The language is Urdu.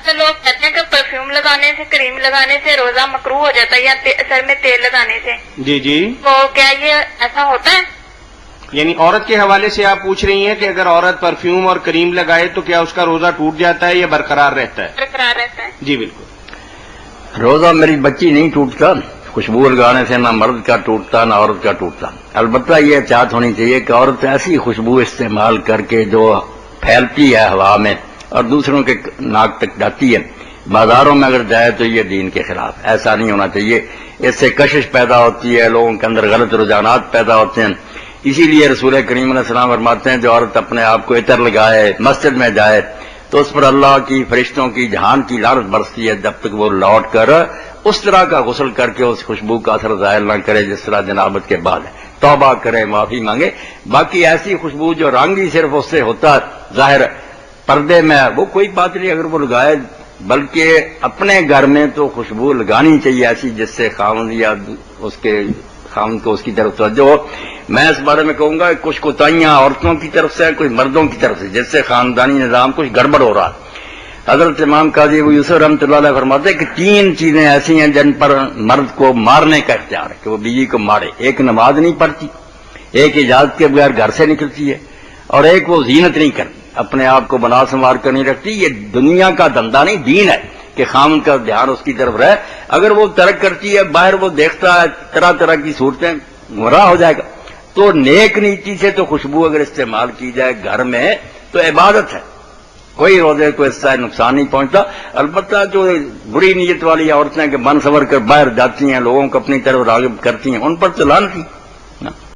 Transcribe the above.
سے لوگ کہتے ہیں کہ پرفیوم لگانے سے، کریم لگانے سے روزہ مکروہ ہو جاتا ہے، یا سر میں تیل لگانے سے. جی جی، تو کیا یہ ایسا ہوتا ہے؟ یعنی عورت کے حوالے سے آپ پوچھ رہی ہیں کہ اگر عورت پرفیوم اور کریم لگائے تو کیا اس کا روزہ ٹوٹ جاتا ہے یا برقرار رہتا ہے؟ برقرار رہتا ہے. جی بالکل. روزہ میری بچی نہیں ٹوٹتا، خوشبو لگانے سے نہ مرد کا ٹوٹتا نہ عورت کا ٹوٹتا. البتہ یہ احتیاط ہونی چاہیے کہ عورت ایسی خوشبو استعمال کر کے جو پھیلتی ہے ہوا میں اور دوسروں کے ناک تک جاتی ہے، بازاروں میں اگر جائے تو یہ دین کے خلاف. ایسا نہیں ہونا چاہیے. اس سے کشش پیدا ہوتی ہے، لوگوں کے اندر غلط رجحانات پیدا ہوتے ہیں. اسی لیے رسول کریم علیہ السلام فرماتے ہیں جو عورت اپنے آپ کو عطر لگائے مسجد میں جائے تو اس پر اللہ کی فرشتوں کی جہان کی لعنت برستی ہے جب تک وہ لوٹ کر اس طرح کا غسل کر کے اس خوشبو کا اثر ظاہر نہ کرے جس طرح جنابت کے بعد ہے. توبہ کرے، معافی مانگے. باقی ایسی خوشبو جو رنگ ہی صرف اس سے ہوتا ظاہر پردے میں، وہ کوئی بات نہیں اگر وہ لگائے. بلکہ اپنے گھر میں تو خوشبو لگانی چاہیے ایسی جس سے خاوند یا اس کے خاوند کو اس کی طرف توجہ ہو. میں اس بارے میں کہوں گا کہ کچھ کوتاہیاں عورتوں کی طرف سے، کچھ مردوں کی طرف سے، جس سے خاندانی نظام کچھ گڑبڑ ہو رہا ہے. حضرت امام قاضی ابو یوسف رحمۃ اللہ علیہ فرماتے ہیں کہ 3 چیزیں ایسی ہیں جن پر مرد کو مارنے کا اختیار ہے کہ وہ بیوی کو مارے. ایک نماز نہیں پڑھتی، ایک اجازت کے بغیر گھر سے نکلتی ہے، اور ایک وہ زینت نہیں کرتی، اپنے آپ کو بنا سنوار کر نہیں رکھتی. یہ دنیا کا دھندا نہیں، دین ہے کہ خامن کا دھیان اس کی طرف رہے. اگر وہ ترک کرتی ہے، باہر وہ دیکھتا ہے طرح طرح کی صورتیں، گمراہ ہو جائے گا. تو نیک نیتی سے تو خوشبو اگر استعمال کی جائے گھر میں تو عبادت ہے، کوئی روزے کو اس سے نقصان نہیں پہنچتا. البتہ جو بری نیت والی عورتیں کہ بن سنور کر باہر جاتی ہیں، لوگوں کو اپنی طرف راغب کرتی ہیں، ان پر تو لعنت ہی